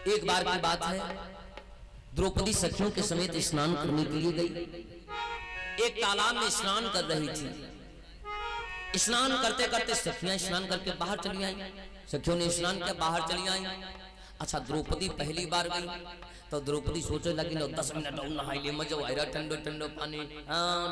एक बार की बात है, द्रौपदी सखियों के समेत स्नान करने के लिए गई। एक तालाब में स्नान कर रही थी। स्नान करते करते सखियां स्नान करके बाहर चली आई। सखियों ने स्नान किया, बाहर चली आई। अच्छा, द्रौपदी पहली बार गई तो द्रौपदी सोचे लगी ना 10 मिनट और नहा ले, मजा आएगा, ठंडो ठंडो पानी,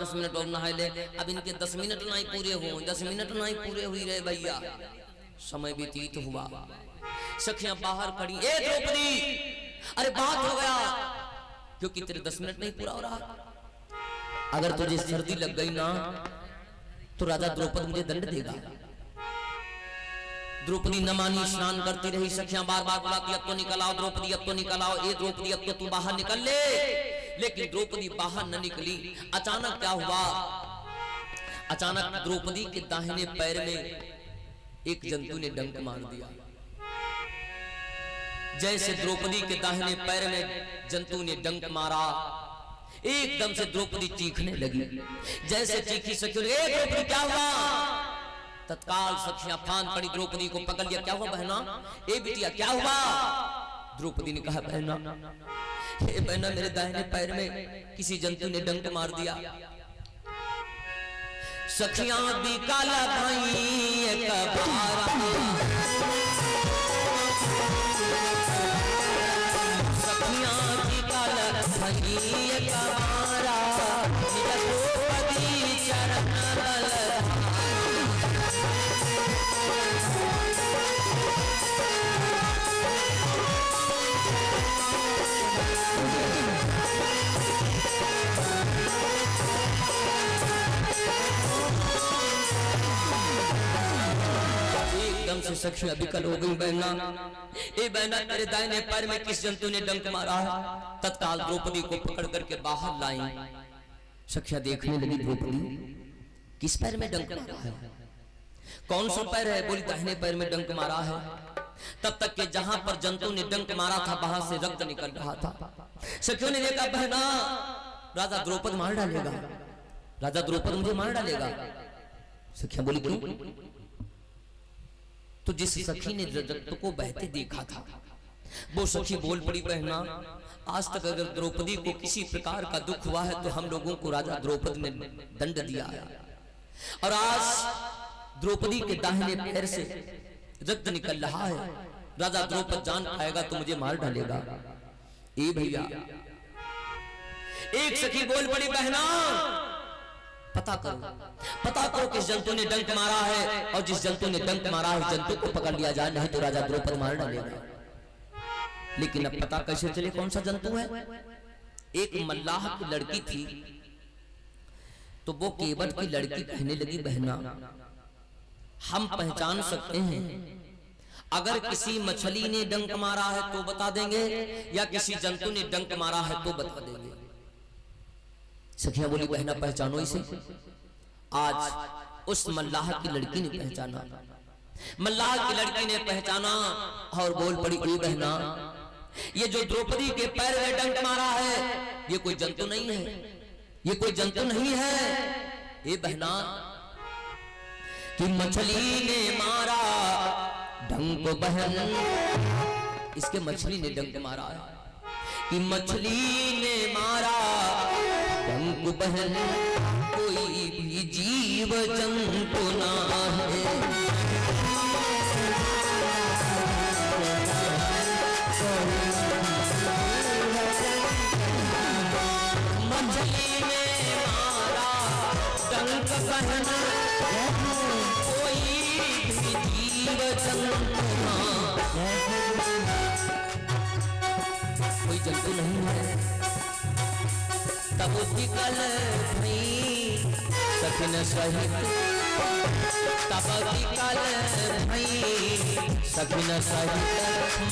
10 मिनट और नहा ले। अब इनके 10 मिनट नहीं पूरे हो, 10 मिनट नहीं पूरे हुई रहे भैया, समय व्यतीत हुआ। सखियां बाहर खड़ी, ए द्रौपदी, अरे बात हो गया, क्योंकि तेरे 10 मिनट नहीं पूरा हो रहा। अगर तुझे सर्दी लग गई ना तो राजा द्रौपद मुझे दंड देगा। द्रौपदी न मानी, स्नान करती रही। सखियां बार बार बुलाती, अब तो निकल आओ द्रौपदी, अब तो निकल आओ, ए द्रौपदी अब तो तू बाहर निकल ले। लेकिन द्रौपदी बाहर न निकली। अचानक क्या हुआ, अचानक द्रौपदी के दाहिने पैर में एक जंतु ने डंक मार दिया। जैसे द्रौपदी के दाहिने पैर में जंतु ने डंक मारा, एकदम से द्रौपदी चीखने लगी। जैसे चीखी सखियों ने, ए द्रौपदी क्या हुआ? तत्काल सखियां फांद पड़ी, द्रौपदी को पकड़ लिया। क्या हुआ बहना? ए बिटिया क्या हुआ? द्रौपदी ने कहा, बहना, हे बहना, मेरे दाहिने पैर में किसी जंतु ने डंक मार दिया। सखियां भी काला भाई सखियां भी काला भाई कबारा, द्रौपदी चरण एकदम से सखियां विकल हो गई। बहना, ए बहना, तेरे दाहिने पैर में किस जंतु ने डंक मारा है? तत्काल द्रौपदी को पकड़ करके बाहर लाई। सखियां देखने लगी, द्रौपदी किस पैर में डंक मारा है? कौन सा पैर है? बोली, दाहिने पैर में डंक मारा है। तब तक के जहां पर जंतु ने डंक मारा था वहां से रक्त निकल रहा था। सखियों ने देखा, बहना, राजा द्रौपद मार डालेगा, राजा द्रौपद मुझे मार डालेगा। सखियां बोली, क्यों? तो जिस सखी ने रक्त को बहते देखा था वो सखी बोल पड़ी, बहना, आज तक अगर द्रौपदी को किसी प्रकार का दुख हुआ है तो हम लोगों को राजा द्रौपद ने दंड दिया है, और आज द्रौपदी के दाहिने पैर से रक्त निकल रहा है। राजा द्रौपद जान पाएगा तो मुझे मार डालेगा। ए भैया, एक सखी बोल पड़ी, बहना, पता करो किस जंतु ने डंक मारा है, और जिस जंतु ने डंक मारा है जंतु को पकड़ लिया जाए, नहीं तो राजा द्रौपद मार डालेगा। लेकिन अब पता कैसे चले कौन सा जंतु है? एक मल्लाह की लड़की थी तो वो केवट की लड़की कहने लगी, बहना, हम पहचान सकते हैं, अगर किसी मछली ने डंक मारा है तो बता देंगे, या किसी जंतु ने डंक मारा है तो बता देंगे। सखियां बोली, बहना, पहचानो इसे। आज उस मल्लाह की लड़की ने पहचाना। मल्लाह की लड़की ने पहचाना और बोल पड़ी, ए बहना, ये जो द्रौपदी के पैर में डंक मारा है ये कोई जंतु नहीं है, ये कोई जंतु नहीं है। ए बहना, कि मछली ने मारा डंक बहन, इसके मछली ने डंक मारा है, कि मछली ने मारा डंक बहन, कोई भी जीव जंतु ना है। मछली ने मारा डंक बहन, कोई भी जीव जंतु ना, कोई जंतु नहीं है। तब निकल भई सखिन सहित, तब निकल भई सखिन सहित,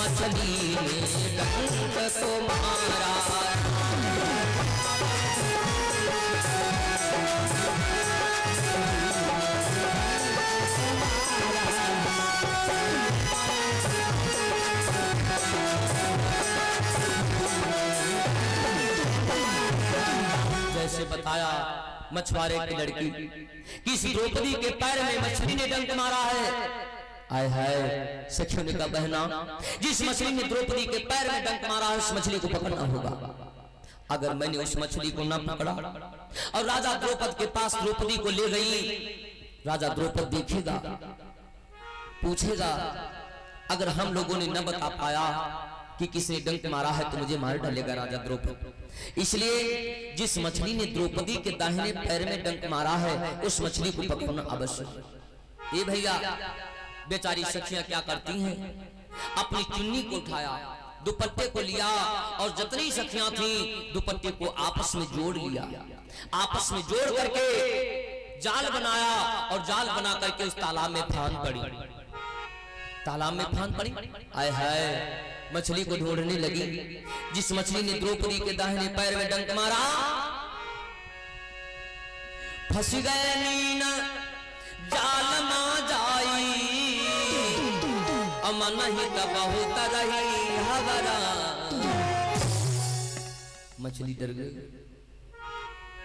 मछली ने डंक को मारा। जैसे बताया मछुआरे की लड़की, किसी द्रौपदी के पैर में मछली ने डंक मारा है। आय हाय सखियों ने कहा बहना, जिस मछली ने द्रौपदी के पैर में डंक मारा है उस मछली को पकड़ना होगा। अगर मैंने उस मछली को न पकड़ा और राजा द्रौपद के पास द्रौपदी को ले गई, राजा द्रौपद देखेगा, पूछेगा, अगर हम लोगों ने न बता पाया कि किसने डंक मारा है तो मुझे मार डालेगा राजा द्रौपद। इसलिए जिस मछली ने द्रौपदी के दाहिने पैर में डंक मारा है उस मछली को पकड़ना आवश्यक। ये भैया बेचारी सखियां क्या करती हैं, अपनी चुन्नी को उठाया, दुपट्टे को लिया और जितनी सखियां थी दुपट्टे को आपस में जोड़ लिया, आपस में जोड़ करके जाल बनाया और जाल बना करके उस तालाब में फान पड़ी, तालाब में फान पड़ी। आय हाय मछली को ढूंढने लगी। जिस मछली ने द्रौपदी के दाहिने पैर में डंक मारा, फंस गए नीन जाल में जाई, अमन ही बहुत रही हवरा। मछली डर गई,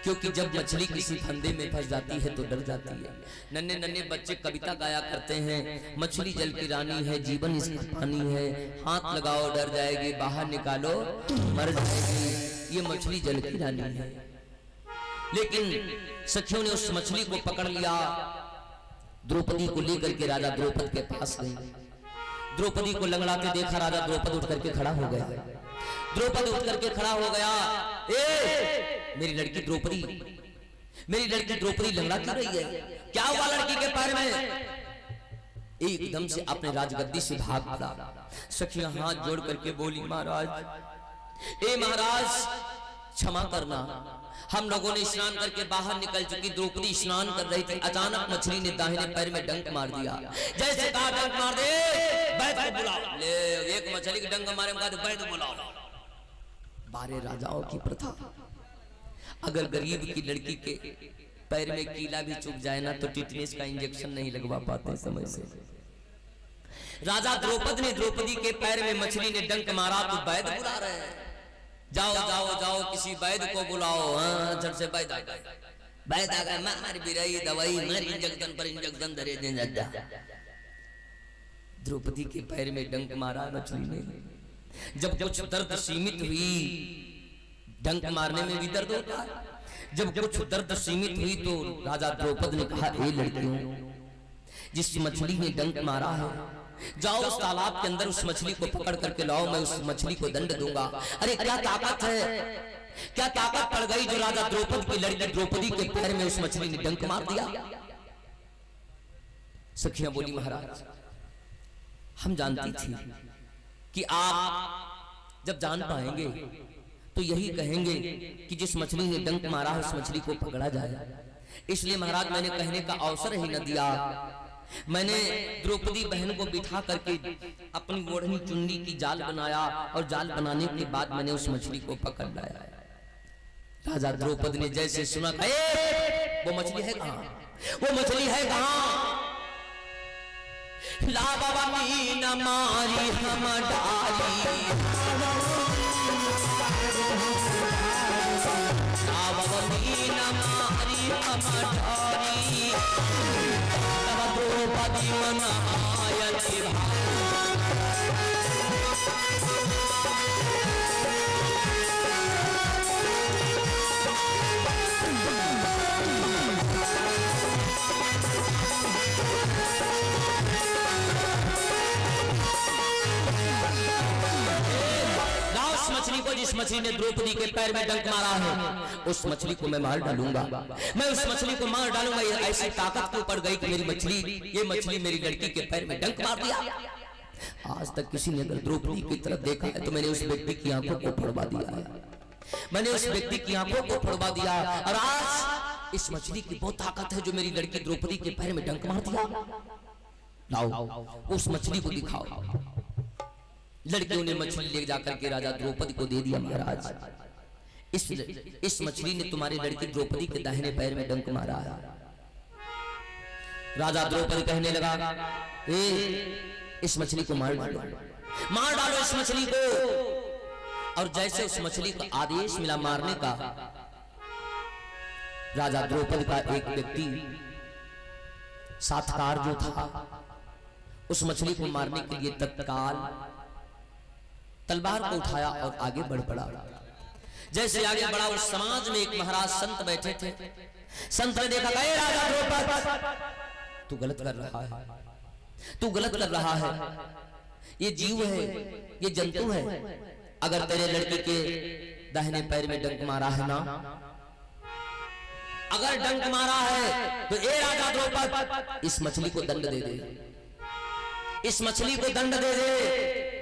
क्योंकि जब मछली किसी फंदे में फंस जाती है तो डर जाती है। नन्हे नन्हे बच्चे कविता गाया करते हैं, मछली जल की रानी है, जीवन इसका पानी है, हाथ लगाओ डर जाएगी, बाहर निकालो मर जाएगी। ये मछली जल की रानी है। लेकिन सखियों ने उस मछली को पकड़ लिया, द्रौपदी को लेकर के राजा द्रौपद के पास गई। द्रौपदी को लंगड़ाते देखा राजा द्रौपद उठ करके खड़ा हो गया। द्रौपद उठ करके खड़ा हो गया, मेरी लड़की द्रौपदी, मेरी लड़की द्रौपदी लंगड़ा क्यों रही है, क्या हुआ लड़की के पैर में? एकदम से अपने राजगद्दी से भाग पड़ा। सखियां हाथ जोड़ करके बोली, महाराज, ए महाराज क्षमा करना, हम लोगों ने स्नान करके बाहर निकल चुकी, द्रौपदी स्नान कर रही थी, अचानक मछली ने दाहिने पैर में डंक मार दिया। जैसे कहा डंक मार दे, वैद्य को बुलाओ। ले एक मछली के डंक मारे में वैद्य बुलाओ। 12 राजाओं की प्रथा, अगर गरीब की लड़की के पैर में कीला भी चुभ जाए ना तो टिटनेस का इंजेक्शन नहीं लगवा पाते समय से। राजा द्रौपद ने द्रौपदी के पैर में मछली ने डंक मारा तो वैद्य बुला रहे हैं, जाओ जाओ जाओ किसी वैद्य को बुलाओ। हाँ झट से वैद्य आ गए, वैद्य आ गए, मार भी रही दवाई, मार इंजेक्शन पर इंजेक्शन धरे दे जा। द्रौपदी के पैर में डंक मारा मछली ने। जब कुछ दर्द सीमित हुई, डंक मारने में भी दर्द होता है, जब कुछ दर्द सीमित हुई तो राजा द्रौपद ने कहा, ए लड़कियों, जिस मछली ने डंक मारा है जाओ उस तालाब के अंदर उस मछली को पकड़ करके लाओ, मैं उस मछली को दंड दूंगा। अरे क्या ताकत है, क्या ताकत पड़ गई जो राजा द्रौपद की लड़की द्रौपदी के पैर में उस मछली ने डंक मार दिया। सखियां बोली, महाराज हम जानती थी कि आप जब जान पाएंगे तो यही कहेंगे कि जिस मछली ने डंक मारा है उस मछली को पकड़ा जाए, इसलिए महाराज मैंने कहने का अवसर ही न दिया। मैंने द्रौपदी बहन को बिठा करके अपनी ओढ़नी चुन्नी की जाल बनाया और जाल बनाने के बाद मैंने उस मछली को पकड़ लाया। राजा द्रौपदी ने जैसे सुना, वो मछली है कहां, वो मछली है कहां? लावनी न मारी हम डाली, लावनी न मारी हम डाली, तब द्रौपदी मन आयति मछली को, जिस मछली ने द्रौपदी के पैर में डंक मारा है उस मछली को मैं मार डालूंगा, मैं उस मछली को मार डालूंगा। ऐसी ताकत क्यों पड़ गई कि मेरी मछली, ये मछली मेरी लड़की के पैर में डंक मार दिया। आज तक किसी ने अगर द्रौपदी की तरफ देखा है तो मैंने उस व्यक्ति की आंखों को फोड़वा दिया है, मैंने उस व्यक्ति की आंखों को फोड़वा दिया। और आज इस मछली की बहुत ताकत है जो मेरी लड़की द्रौपदी के पैर में डंक मार दिया। लाओ उस मछली को दिखाओ। लड़कियों ने मछली ले जाकर के राजा द्रौपदी को दे दिया। महाराज इस मछली ने तुम्हारी लड़की द्रौपदी के दाहिने पैर में डंक मारा है। राजा द्रौपदी कहने लगा, इस मछली को मार डालो, मार डालो इस मछली को। और जैसे उस मछली को आदेश मिला मारने का, राजा द्रौपदी का एक व्यक्ति साथकार जो था उस मछली को मारने के लिए तत्काल तलवार को उठाया और आगे बढ़ पड़ा। जैसे आगे बढ़ा उस समाज में एक महाराज संत बैठे थे। संत ने देखा, गए राजा द्रौपद, तू गलत कर रहा है, तू गलत कर रहा है। ये जीव है, ये जंतु है। अगर तेरे लड़के के दाहिने पैर में डंक मारा है ना, अगर डंक मारा है तो ए राजा द्रौपद इस मछली को दंड दे दे, इस मछली को दंड दे दे।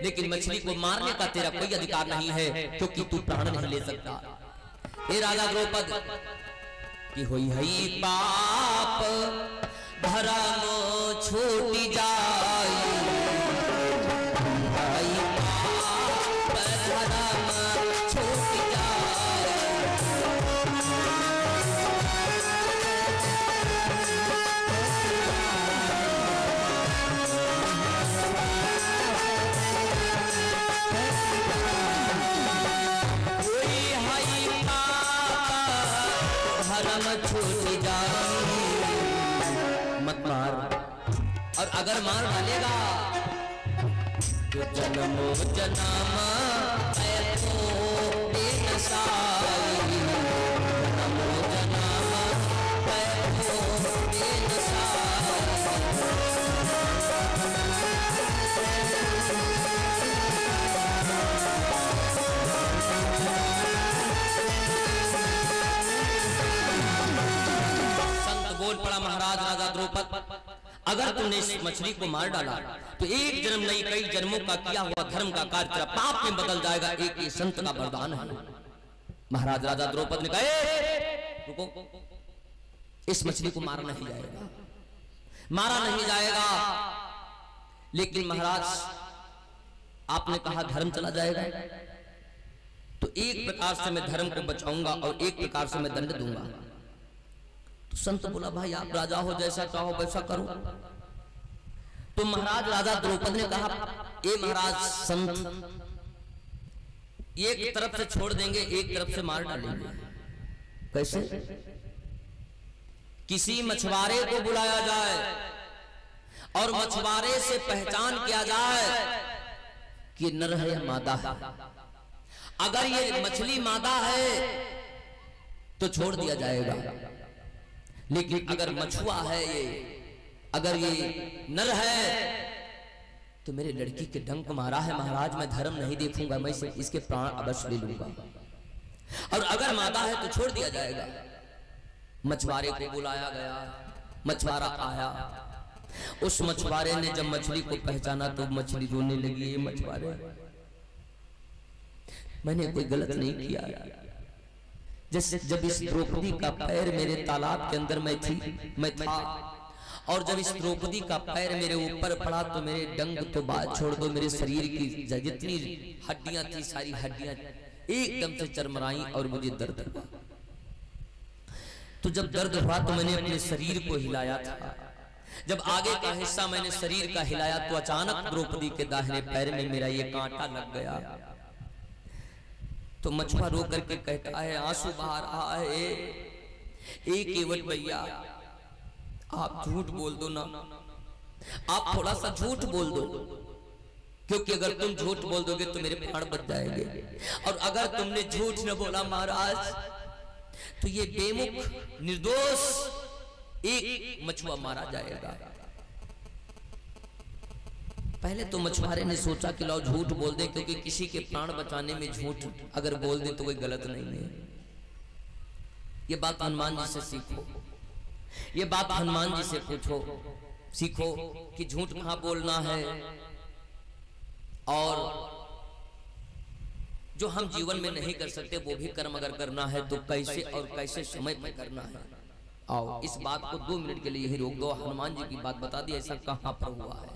लेकिन मछली को मारने का तेरा कोई अधिकार नहीं है, क्योंकि तू प्राण नहीं ले सकता। ए राजा द्रौपद की होई हई पाप धर्म छूटी जाई, हई पाप धर्म छूटी जाई। होई हई पाप धर्म छूटी जाई। मत मार, और अगर मार डालेगा तो जन्मो जन्म ऐसो बेनसाई, जन्मो जन्म ऐसो बेनसाई। संत बोल पड़ा, महाराज राजा द्रौपद, अगर तुमने इस मछली को मार डाला तो एक जन्म नहीं कई जन्मों का किया हुआ धर्म का कार्य तेरा पाप में बदल जाएगा। एक ये संत का वरदान है। महाराज राजा द्रौपद ने कहा, रुको, इस मछली को मारा नहीं जाएगा, मारा नहीं जाएगा। लेकिन महाराज आपने कहा धर्म चला जाएगा, तो एक प्रकार से मैं धर्म को बचाऊंगा और एक प्रकार से मैं दंड दूंगा। तो संत बोला, भाई आप राजा हो, जैसा चाहो वैसा करो। तो महाराज राजा द्रौपद ने कहा, ए महाराज संत, एक तरफ से छोड़ देंगे, एक तरफ से मार डालेंगे। कैसे? किसी मछुआरे को बुलाया जाए और मछुआरे से पहचान किया जाए कि नर है या मादा है। अगर ये मछली मादा है तो छोड़ दिया जाएगा, लेकिन अगर मछुआ है ये, अगर ये नर है तो मेरे लड़की के डंक मारा है महाराज, मैं धर्म नहीं देखूंगा, मैं इसके प्राण अवश्य ले लूंगा। और अगर मादा है तो छोड़ दिया जाएगा। मछुआरे को बुलाया गया, मछुआरा आया। उस मछुआरे ने जब मछली को पहचाना तो मछली रोने लगी, ये मछुआरे, मैंने कोई गलत नहीं किया। जब इस द्रौपदी का पैर मेरे तालाब के अंदर मैं था, और जब इस द्रौपदी का पैर मेरे ऊपर पड़ा तो मेरे डंग तो बात छोड़ दो, मेरे शरीर की जितनी हड्डियां थी सारी हड्डियां एकदम से चरमराई और मुझे दर्द हुआ। तो जब दर्द हुआ तो मैंने अपने शरीर को हिलाया था। जब आगे का हिस्सा मैंने शरीर का हिलाया तो अचानक द्रौपदी के दाहिने पैर में मेरा ये कांटा लग गया। तो मछुआ रो करके कहता है, आंसू बाहर आ है, ए केवट भैया आप झूठ बोल दो ना, आप थोड़ा सा झूठ बोल दो, क्योंकि अगर तुम झूठ बोल दोगे तो मेरे प्राण बच जाएंगे। और अगर तुमने झूठ न बोला महाराज तो ये बेमुख निर्दोष एक मछुआ मारा जाएगा। पहले तो मछुआरे ने सोचा कि लो झूठ बोल दे, क्योंकि किसी के प्राण बचाने में झूठ अगर बोल दे तो कोई गलत नहीं है। ये बात हनुमान जी से सीखो, ये बात हनुमान जी से पूछो, सीखो कि झूठ कहां बोलना है, और जो हम जीवन में नहीं कर सकते वो भी कर्म अगर करना है तो कैसे और कैसे समय पर करना है। आओ इस बात को 2 मिनट के लिए यही रोक दो। हनुमान जी की बात बता दी, ऐसा कहां पर हुआ है।